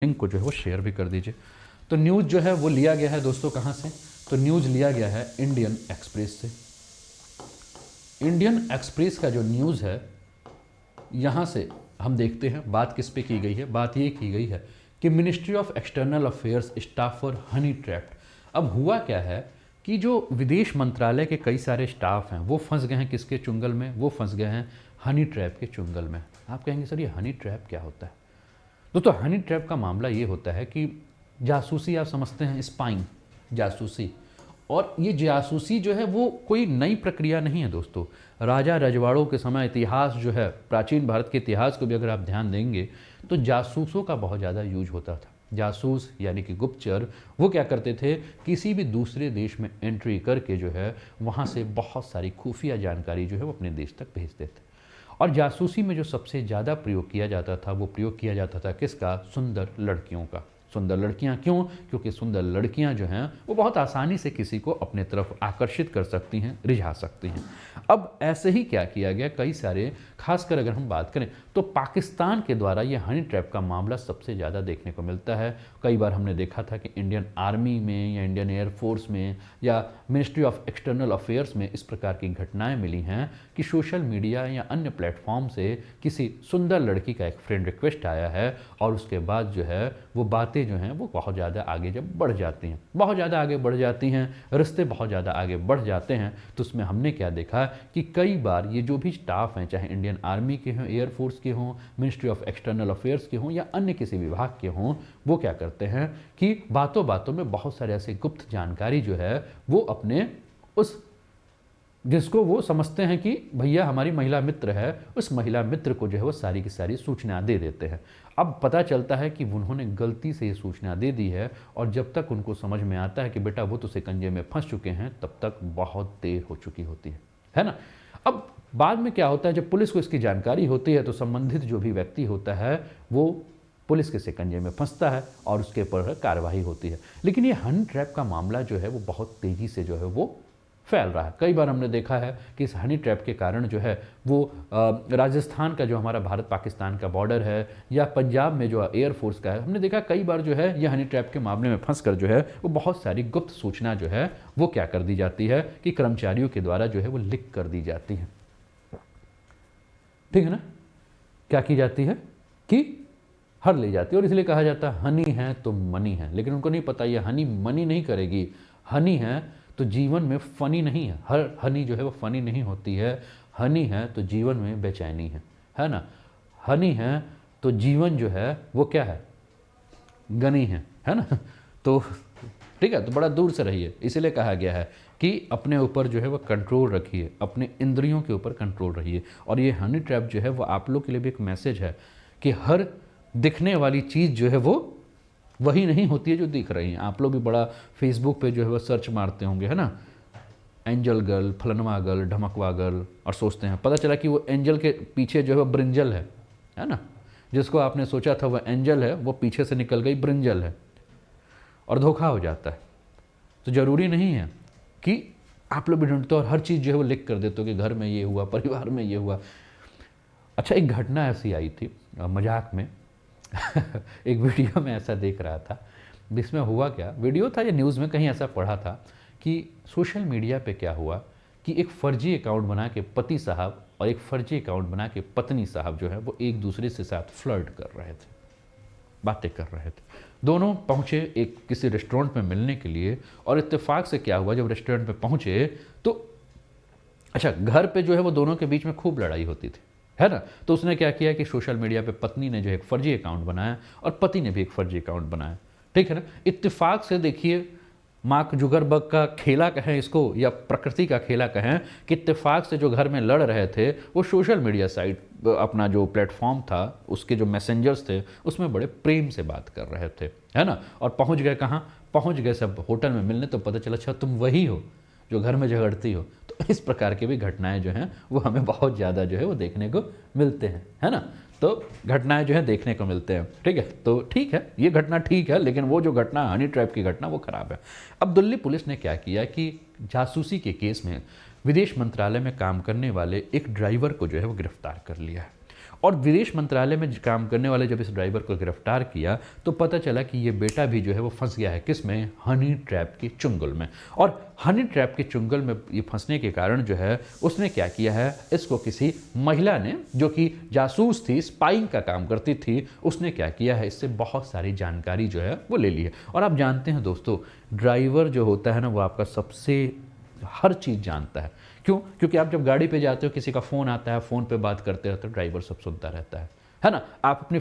Link को जो है वो शेयर भी कर दीजिए। तो न्यूज़ जो है वो लिया गया है दोस्तों कहाँ से, तो न्यूज़ लिया गया है इंडियन एक्सप्रेस से। इंडियन एक्सप्रेस का जो न्यूज़ है यहाँ से हम देखते हैं बात किस पे की गई है। बात ये की गई है कि ministry of external affairs staff for Honey trapped. अब हुआ क्या है कि जो विदेश मंत्रालय के कई सारे स्टाफ हैं वो फंस गए हैं किसके चुंगल में, वो फंस गए हैं हनी ट्रैप के चुंगल में। आप कहेंगे सर ये हनी ट्रैप क्या होता है। दोस्तों हनी ट्रैप का मामला ये होता है कि जासूसी, आप समझते हैं स्पाइंग, जासूसी। और ये जासूसी जो है वो कोई नई प्रक्रिया नहीं है दोस्तों। राजा रजवाड़ों के समय इतिहास जो है, प्राचीन भारत के इतिहास को भी अगर आप ध्यान देंगे तो जासूसों का बहुत ज़्यादा यूज होता था। जासूस यानी कि गुप्तचर, वो क्या करते थे, किसी भी दूसरे देश में एंट्री करके जो है वहाँ से बहुत सारी खुफिया जानकारी जो है वो अपने देश तक भेजते थे। और जासूसी में जो सबसे ज़्यादा प्रयोग किया जाता था वो प्रयोग किया जाता था किसका, सुंदर लड़कियों का। सुंदर लड़कियां क्यों, क्योंकि सुंदर लड़कियां जो हैं वो बहुत आसानी से किसी को अपने तरफ आकर्षित कर सकती हैं, रिझा सकती हैं। अब ऐसे ही क्या किया गया, कई सारे, खासकर अगर हम बात करें तो पाकिस्तान के द्वारा ये हनी ट्रैप का मामला सबसे ज़्यादा देखने को मिलता है। कई बार हमने देखा था कि इंडियन आर्मी में या इंडियन एयरफोर्स में या मिनिस्ट्री ऑफ एक्सटर्नल अफेयर्स में इस प्रकार की घटनाएं मिली हैं कि सोशल मीडिया या अन्य प्लेटफॉर्म से किसी सुंदर लड़की का एक फ्रेंड रिक्वेस्ट आया है और उसके बाद जो है वो बातें जो हैं वो बहुत ज़्यादा आगे जब बढ़ जाती हैं, बहुत ज़्यादा आगे बढ़ जाती हैं, रिश्ते बहुत ज़्यादा आगे बढ़ जाते हैं, तो उसमें हमने क्या देखा कि कई बार ये जो भी स्टाफ हैं, चाहे इंडियन आर्मी के हों, एयरफोर्स के हों, मिनिस्ट्री ऑफ एक्सटर्नल अफेयर्स के हों या अन्य किसी विभाग के हों, वो क्या करते हैं कि बातों बातों में बहुत सारे ऐसे गुप्त जानकारी जो है वो अपने उस, जिसको वो समझते हैं कि भैया हमारी महिला मित्र है, उस महिला मित्र को जो है वो सारी की सारी सूचना दे देते हैं। अब पता चलता है कि उन्होंने गलती से ये सूचना दे दी है और जब तक उनको समझ में आता है कि बेटा वो तो शिकंजे में फंस चुके हैं, तब तक बहुत देर हो चुकी होती है ना। अब बाद में क्या होता है, जब पुलिस को इसकी जानकारी होती है तो संबंधित जो भी व्यक्ति होता है वो पुलिस के शिकंजे में फंसता है और उसके ऊपर कार्रवाई होती है। लेकिन ये हनी ट्रैप का मामला जो है वो बहुत तेज़ी से जो है वो फैल रहा है। कई बार हमने देखा है कि इस हनी ट्रैप के कारण जो है वो राजस्थान का जो हमारा भारत पाकिस्तान का बॉर्डर है या पंजाब में जो एयरफोर्स का है, हमने देखा कई बार जो है ये हनी ट्रैप के मामले में फंस कर जो है वो बहुत सारी गुप्त सूचना जो है वो क्या कर दी जाती है कि कर्मचारियों के द्वारा जो है वो लीक कर दी जाती है। ठीक है ना, क्या की जाती है कि हर ले जाती है। और इसलिए कहा जाता है हनी है तो मनी है, लेकिन उनको नहीं पता ये हनी मनी नहीं करेगी। हनी है तो जीवन में फनी नहीं है, हर हनी जो है वो फनी नहीं होती है। हनी है तो जीवन में बेचैनी है ना। हनी है तो जीवन जो है वो क्या है, गनी है ना। तो ठीक है, तो बड़ा दूर से रहिए। इसीलिए कहा गया है कि अपने ऊपर जो है वो कंट्रोल रखिए, अपने इंद्रियों के ऊपर कंट्रोल रहिए। और ये हनी ट्रैप जो है वो आप लोग के लिए भी एक मैसेज है कि हर दिखने वाली चीज़ जो है वो वही नहीं होती है जो दिख रही है। आप लोग भी बड़ा फेसबुक पे जो है वो सर्च मारते होंगे, है ना, एंजल गर्ल, फलनवा गर्ल, ढमकवा गर्ल, और सोचते हैं, पता चला कि वो एंजल के पीछे जो है वो ब्रिंजल है ना। जिसको आपने सोचा था वह एंजल है, वो पीछे से निकल गई ब्रिंजल है, और धोखा हो जाता है। तो ज़रूरी नहीं है कि आप लोग भी ढूंढते हो और हर चीज़ जो है वो लिख कर देते हो कि घर में ये हुआ, परिवार में ये हुआ। अच्छा, एक घटना ऐसी आई थी मजाक में एक वीडियो में ऐसा देख रहा था, जिसमें हुआ क्या, वीडियो था या न्यूज़ में कहीं ऐसा पढ़ा था कि सोशल मीडिया पे क्या हुआ कि एक फ़र्जी अकाउंट बना के पति साहब और एक फ़र्जी अकाउंट बना के पत्नी साहब जो है वो एक दूसरे से साथ फ्लर्ट कर रहे थे, बातें कर रहे थे। दोनों पहुँचे एक किसी रेस्टोरेंट में मिलने के लिए, और इत्तेफाक से क्या हुआ, जब रेस्टोरेंट पे पहुँचे तो अच्छा, घर पे जो है वो दोनों के बीच में खूब लड़ाई होती थी, है ना। तो उसने क्या किया कि सोशल मीडिया पे पत्नी ने जो एक फर्जी अकाउंट बनाया और पति ने भी एक फर्जी अकाउंट बनाया। ठीक है ना। इत्तेफाक से देखिए, मार्क जुगरबर्ग का खेला कहें इसको या प्रकृति का खेला कहें, कि इत्तेफाक से जो घर में लड़ रहे थे वो सोशल मीडिया साइट, अपना जो प्लेटफॉर्म था उसके जो मैसेंजर्स थे उसमें बड़े प्रेम से बात कर रहे थे, है ना। और पहुंच गए कहाँ, पहुंच गए सब होटल में मिलने, तो पता चला अच्छा तुम वही हो जो घर में झगड़ती हो। तो इस प्रकार की भी घटनाएं जो हैं वो हमें बहुत ज़्यादा जो है वो देखने को मिलते हैं, है ना। तो घटनाएं जो है देखने को मिलते हैं। ठीक है, तो ठीक है, ये घटना ठीक है, लेकिन वो जो घटना हनी ट्रैप की घटना वो खराब है। अब दिल्ली पुलिस ने क्या किया कि जासूसी के केस में विदेश मंत्रालय में काम करने वाले एक ड्राइवर को जो है वो गिरफ्तार कर लिया है। और विदेश मंत्रालय में काम करने वाले जब इस ड्राइवर को गिरफ्तार किया तो पता चला कि ये बेटा भी जो है वो फंस गया है किस में, हनी ट्रैप के चुंगल में। और हनी ट्रैप के चुंगल में ये फंसने के कारण जो है उसने क्या किया है, इसको किसी महिला ने जो कि जासूस थी, स्पाइंग का काम करती थी, उसने क्या किया है, इससे बहुत सारी जानकारी जो है वो ले ली है। और आप जानते हैं दोस्तों, ड्राइवर जो होता है ना वो आपका सबसे हर चीज़ जानता है। क्यों? क्योंकि आप जब गाड़ी पे जाते हो, किसी का फ़ोन आता है, फ़ोन पे बात करते रहते हो, ड्राइवर सब सुनता रहता है ना। आप अपने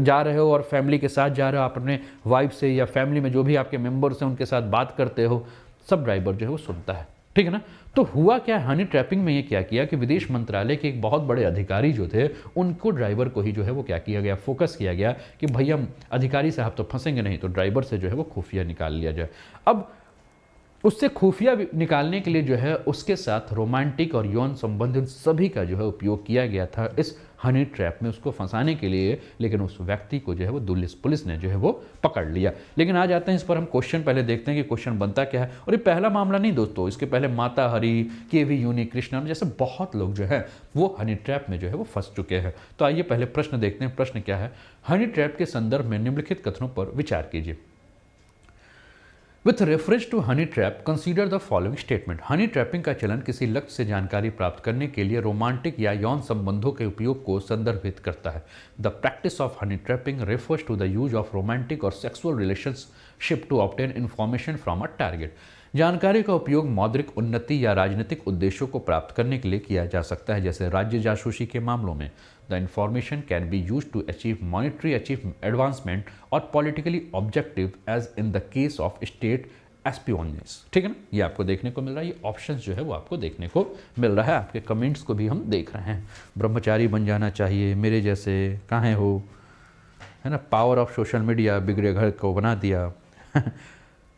जा रहे हो और फैमिली के साथ जा रहे हो, आप अपने वाइफ से या फैमिली में जो भी आपके मेंबर्स हैं उनके साथ बात करते हो, सब ड्राइवर जो है वो सुनता है, ठीक है ना। तो हुआ क्या, हनी ट्रैपिंग में ये क्या किया कि विदेश मंत्रालय के एक बहुत बड़े अधिकारी जो थे उनको ड्राइवर को ही जो है वो क्या किया गया, फोकस किया गया कि भैया अधिकारी साहब तो फंसेंगे नहीं, तो ड्राइवर से जो है वो खुफिया निकाल लिया जाए। अब उससे खुफिया निकालने के लिए जो है उसके साथ रोमांटिक और यौन संबंधित सभी का जो है उपयोग किया गया था इस हनी ट्रैप में उसको फंसाने के लिए। लेकिन उस व्यक्ति को जो है वो दिल्ली पुलिस ने जो है वो पकड़ लिया। लेकिन आज आते हैं इस पर हम क्वेश्चन पहले देखते हैं कि क्वेश्चन बनता क्या है। और ये पहला मामला नहीं दोस्तों, इसके पहले माता हरी, केवी यूनि कृष्णन जैसे बहुत लोग जो है वो हनी ट्रैप में जो है वो फंस चुके हैं। तो आइए पहले प्रश्न देखते हैं। प्रश्न क्या है, हनी ट्रैप के संदर्भ में निम्नलिखित कथनों पर विचार कीजिए। With reference to honey trap, consider the following statement. Honey trapping का चलन किसी लक्ष्य से जानकारी प्राप्त करने के लिए रोमांटिक या यौन संबंधों के उपयोग को संदर्भित करता है। The practice of honey trapping refers to the use of romantic or sexual relationship to obtain information from a target. जानकारी का उपयोग मौद्रिक उन्नति या राजनीतिक उद्देश्यों को प्राप्त करने के लिए किया जा सकता है, जैसे राज्य जासूसी के मामलों में। The information can be used to achieve monetary advancement or politically objective as in the case of state espionage। ठीक है ना, ये आपको देखने को मिल रहा है। ये ऑप्शंस जो है वो आपको देखने को मिल रहा है। आपके कमेंट्स को भी हम देख रहे हैं। ब्रह्मचारी बन जाना चाहिए, मेरे जैसे कहाँ हो, है ना। पावर ऑफ सोशल मीडिया, बिगड़े घर को बना दिया।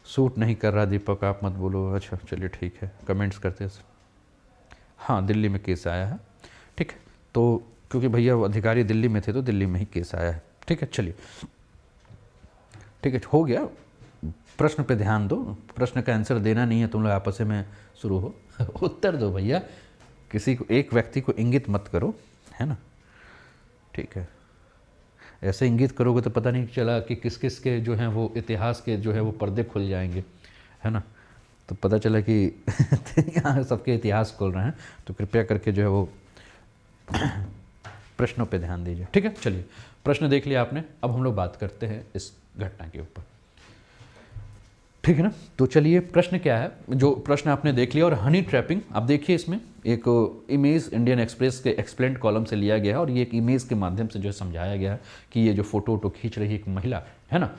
सूट नहीं कर रहा दीपक, आप मत बोलो। अच्छा चलिए ठीक है, कमेंट्स करते हैं। हाँ, दिल्ली में केस आया है, ठीक है। तो क्योंकि भैया अधिकारी दिल्ली में थे तो दिल्ली में ही केस आया है, ठीक है। चलिए ठीक है, हो गया। प्रश्न पे ध्यान दो, प्रश्न का आंसर देना नहीं है, तुम लोग आपस में शुरू हो। उत्तर दो भैया, किसी को, एक व्यक्ति को इंगित मत करो, है ना, ठीक है। ऐसे इंगित करोगे तो पता नहीं चला कि किस किस के जो हैं वो इतिहास के जो है वो पर्दे खुल जाएंगे, है ना। तो पता चला कि यहाँ सबके इतिहास खुल रहे हैं। तो कृपया करके जो है वो प्रश्नों पे ध्यान दीजिए, ठीक है। चलिए प्रश्न देख लिया आपने, अब हम लोग बात करते हैं इस घटना के ऊपर, ठीक है ना। तो चलिए प्रश्न क्या है, जो प्रश्न आपने देख लिया। और हनी ट्रैपिंग, अब देखिए इसमें एक इमेज इंडियन एक्सप्रेस के एक्सप्लेन्ड कॉलम से लिया गया है और ये एक इमेज के माध्यम से जो है समझाया गया है कि ये जो फोटो खींच रही है एक महिला, है ना।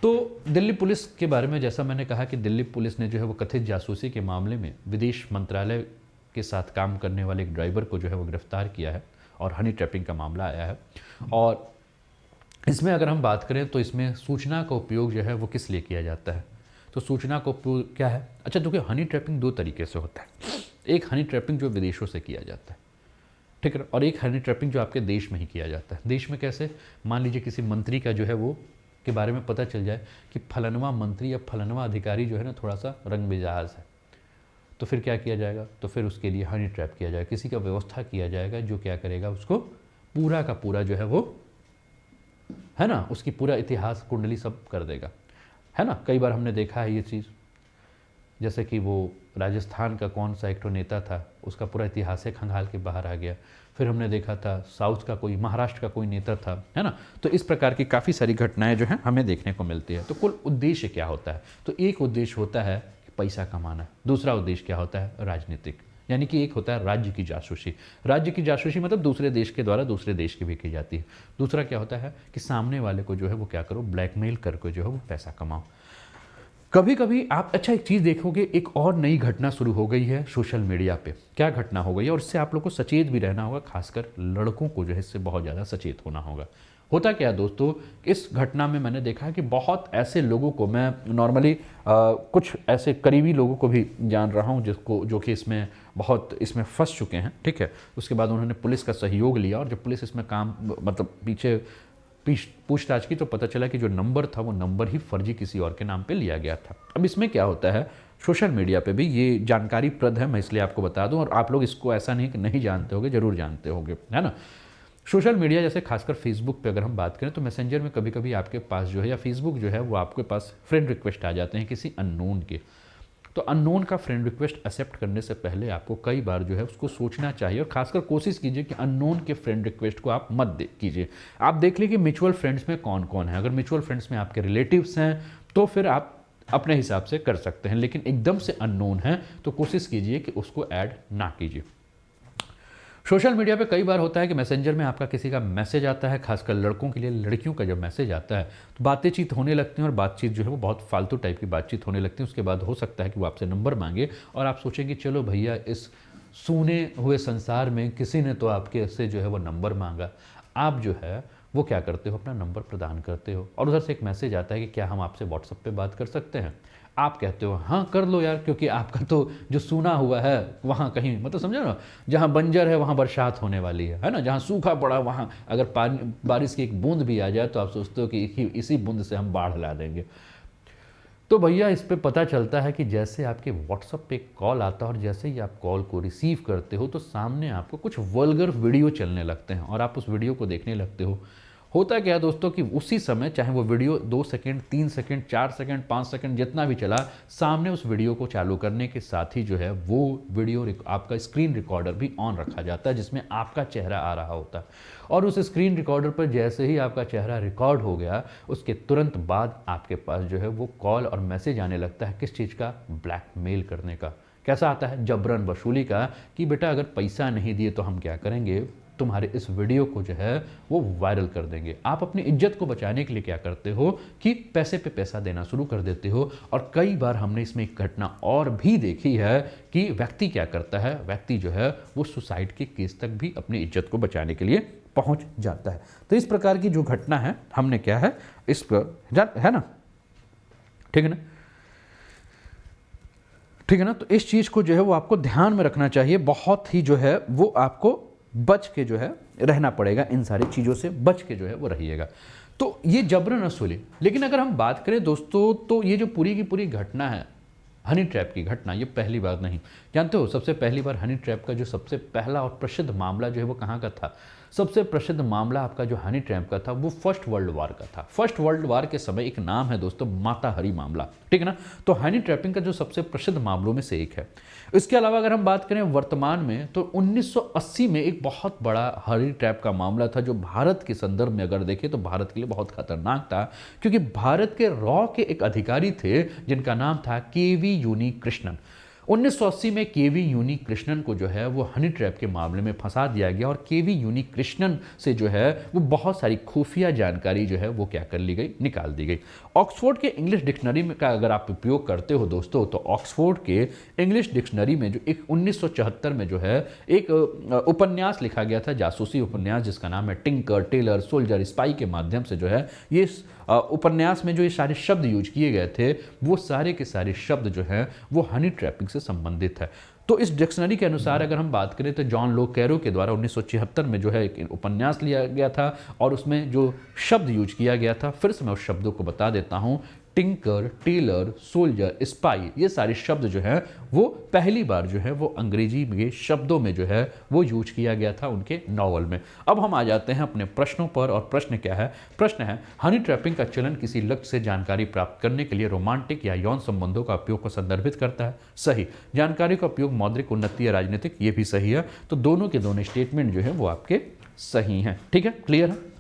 तो दिल्ली पुलिस के बारे में जैसा मैंने कहा कि दिल्ली पुलिस ने जो है वो कथित जासूसी के मामले में विदेश मंत्रालय के साथ काम करने वाले एक ड्राइवर को जो है वो गिरफ्तार किया है और हनी ट्रैपिंग का मामला आया है। और इसमें अगर हम बात करें तो इसमें सूचना का उपयोग जो है वो किस लिए किया जाता है, तो सूचना का उपयोग क्या है। अच्छा देखिए, हनी ट्रैपिंग दो तरीके से होता है। एक हनी ट्रैपिंग जो विदेशों से किया जाता है, ठीक है, और एक हनी ट्रैपिंग जो आपके देश में ही किया जाता है। देश में कैसे, मान लीजिए किसी मंत्री का जो है वो के बारे में पता चल जाए कि फलानवा मंत्री या फलानवा अधिकारी जो है ना थोड़ा सा रंग मिजाज है, तो फिर क्या किया जाएगा, तो फिर उसके लिए हनी ट्रैप किया जाएगा, किसी का व्यवस्था किया जाएगा जो क्या करेगा, उसको पूरा का पूरा जो है वो, है ना, उसकी पूरा इतिहास कुंडली सब कर देगा, है ना। कई बार हमने देखा है ये चीज़, जैसे कि वो राजस्थान का कौन सा एक तो नेता था, उसका पूरा इतिहास खंगाल के बाहर आ गया। फिर हमने देखा था साउथ का कोई, महाराष्ट्र का कोई नेता था, है ना। तो इस प्रकार की काफ़ी सारी घटनाएं जो हैं हमें देखने को मिलती है। तो कुल उद्देश्य क्या होता है, तो एक उद्देश्य होता है कि पैसा कमाना, दूसरा उद्देश्य क्या होता है, राजनीतिक, यानी कि एक होता है राज्य की जासूसी। राज्य की जासूसी मतलब दूसरे देश के द्वारा दूसरे देश की भी की जाती है। दूसरा क्या होता है कि सामने वाले को जो है वो क्या करो, ब्लैकमेल करके जो है वो पैसा कमाओ। कभी कभी आप, अच्छा एक चीज़ देखोगे, एक और नई घटना शुरू हो गई है सोशल मीडिया पे। क्या घटना हो गई है, और इससे आप लोग को सचेत भी रहना होगा, खासकर लड़कों को जो है इससे बहुत ज़्यादा सचेत होना होगा। होता क्या है दोस्तों, इस घटना में मैंने देखा है कि बहुत ऐसे लोगों को, मैं नॉर्मली कुछ ऐसे करीबी लोगों को भी जान रहा हूँ जिसको, जो कि इसमें बहुत इसमें फंस चुके हैं, ठीक है। उसके बाद उन्होंने पुलिस का सहयोग लिया और जब पुलिस इसमें काम मतलब पीछे पूछताछ की तो पता चला कि जो नंबर था वो नंबर ही फर्जी किसी और के नाम पे लिया गया था। अब इसमें क्या होता है, सोशल मीडिया पे भी ये जानकारी प्रद है, मैं इसलिए आपको बता दूं, और आप लोग इसको ऐसा नहीं कि नहीं जानते होगे, जरूर जानते होगे, है ना। सोशल मीडिया जैसे खासकर फेसबुक पे अगर हम बात करें तो मैसेंजर में कभी कभी आपके पास जो है या फेसबुक जो है वो आपके पास फ्रेंड रिक्वेस्ट आ जाते हैं किसी अननोन के। तो अननोन का फ्रेंड रिक्वेस्ट एक्सेप्ट करने से पहले आपको कई बार जो है उसको सोचना चाहिए और खासकर कोशिश कीजिए कि अननोन के फ्रेंड रिक्वेस्ट को आप मत कीजिए। आप देख लीजिए कि म्यूचुअल फ्रेंड्स में कौन कौन है। अगर म्यूचुअल फ्रेंड्स में आपके रिलेटिव्स हैं तो फिर आप अपने हिसाब से कर सकते हैं, लेकिन एकदम से अननोन है तो कोशिश कीजिए कि उसको ऐड ना कीजिए। सोशल मीडिया पे कई बार होता है कि मैसेंजर में आपका किसी का मैसेज आता है, खासकर लड़कों के लिए। लड़कियों का जब मैसेज आता है तो बातचीत होने लगती है और बातचीत जो है वो बहुत फालतू टाइप की बातचीत होने लगती है। उसके बाद हो सकता है कि वो आपसे नंबर मांगे और आप सोचेंगे चलो भैया इस सूने हुए संसार में किसी ने तो आपके से जो है वो नंबर मांगा। आप जो है वो क्या करते हो, अपना नंबर प्रदान करते हो और उधर से एक मैसेज आता है कि क्या हम आपसे व्हाट्सएप पे बात कर सकते हैं। आप कहते हो हाँ कर लो यार, क्योंकि आपका तो जो सूना हुआ है वहाँ कहीं मतलब समझो ना, जहाँ बंजर है वहाँ बरसात होने वाली है ना, जहाँ सूखा पड़ा वहाँ अगर पानी बारिश की एक बूंद भी आ जाए तो आप सोचते हो कि इसी बूंद से हम बाढ़ ला देंगे। तो भैया इस पे पता चलता है कि जैसे आपके व्हाट्सएप पे कॉल आता है और जैसे ही आप कॉल को रिसीव करते हो तो सामने आपको कुछ वल्गर वीडियो चलने लगते हैं और आप उस वीडियो को देखने लगते हो। होता क्या है दोस्तों कि उसी समय चाहे वो video 2 second 3 second 4 second 5 second जितना भी चला, सामने उस वीडियो को चालू करने के साथ ही जो है वो वीडियो आपका स्क्रीन रिकॉर्डर भी ऑन रखा जाता है जिसमें आपका चेहरा आ रहा होता है। और उस स्क्रीन रिकॉर्डर पर जैसे ही आपका चेहरा रिकॉर्ड हो गया उसके तुरंत बाद आपके पास जो है वो कॉल और मैसेज आने लगता है। किस चीज़ का? ब्लैकमेल करने का। कैसा आता है? जबरन वसूली का, कि बेटा अगर पैसा नहीं दिए तो हम क्या करेंगे, तुम्हारे इस वीडियो को जो है वो वायरल कर देंगे। आप अपनी इज्जत को बचाने के लिए क्या करते हो कि पैसे पे पैसा देना शुरू कर देते हो। और कई बार हमने इसमें एक घटना और भी देखी है कि व्यक्ति क्या करता है, व्यक्ति जो है वो सुसाइड के केस तक भी अपनी इज्जत को बचाने के लिए पहुंच जाता है। तो इस प्रकार की जो घटना है हमने क्या है इस पर है ना, ठीक है ना, ठीक है ना। तो इस चीज़ को जो है वो आपको ध्यान में रखना चाहिए, बहुत ही जो है वो आपको बच के जो है रहना पड़ेगा, इन सारी चीज़ों से बच के जो है वो रहिएगा। तो ये जबरन वसूली। लेकिन अगर हम बात करें दोस्तों तो ये जो पूरी की पूरी घटना है हनी ट्रैप की घटना, ये पहली बार नहीं। जानते हो सबसे पहली बार हनी ट्रैप का जो सबसे पहला और प्रसिद्ध मामला जो है वो कहाँ का था? सबसे प्रसिद्ध मामला आपका जो हनी ट्रैप का था वो फर्स्ट वर्ल्ड वार का था। फर्स्ट वर्ल्ड वार के समय एक नाम है दोस्तों माता हरी मामला, ठीक है ना। तो हनी ट्रैपिंग का जो सबसे प्रसिद्ध मामलों में से एक है। इसके अलावा अगर हम बात करें वर्तमान में तो 1980 में एक बहुत बड़ा हनी ट्रैप का मामला था जो भारत के संदर्भ में अगर देखें तो भारत के लिए बहुत खतरनाक था, क्योंकि भारत के रॉ के एक अधिकारी थे जिनका नाम था केवी यूनी कृष्णन। 1980 में केवी यूनी कृष्णन को जो है वो हनी ट्रैप के मामले में फंसा दिया गया और केवी यूनी कृष्णन से जो है वो बहुत सारी खुफिया जानकारी जो है वो क्या कर ली गई, निकाल दी गई। ऑक्सफोर्ड के इंग्लिश डिक्शनरी में का अगर आप उपयोग करते हो दोस्तों तो ऑक्सफोर्ड के इंग्लिश डिक्शनरी में जो एक 1974 में जो है एक उपन्यास लिखा गया था, जासूसी उपन्यास जिसका नाम है टिंकर टेलर सोल्जर स्पाई के माध्यम से जो है ये उपन्यास में जो ये सारे शब्द यूज किए गए थे वो सारे के सारे शब्द जो हैं वो हनी ट्रैपिंग से संबंधित है। तो इस डिक्शनरी के अनुसार अगर हम बात करें तो जॉन लो कैरो के द्वारा 1976 में जो है एक उपन्यास लिया गया था और उसमें जो शब्द यूज किया गया था, फिर से मैं उस शब्दों को बता देता हूँ, टिंकर टेलर सोल्जर स्पाई, ये सारे शब्द जो हैं वो पहली बार जो है वो अंग्रेजी के शब्दों में जो है वो यूज किया गया था उनके नॉवल में। अब हम आ जाते हैं अपने प्रश्नों पर और प्रश्न क्या है? प्रश्न है हनी ट्रैपिंग का चलन किसी लक्ष्य से जानकारी प्राप्त करने के लिए रोमांटिक या यौन संबंधों का उपयोग को संदर्भित करता है। सही। जानकारी का उपयोग मौद्रिक उन्नति या राजनीतिक, ये भी सही है। तो दोनों के दोनों स्टेटमेंट जो है वो आपके सही हैं। ठीक है, क्लियर है।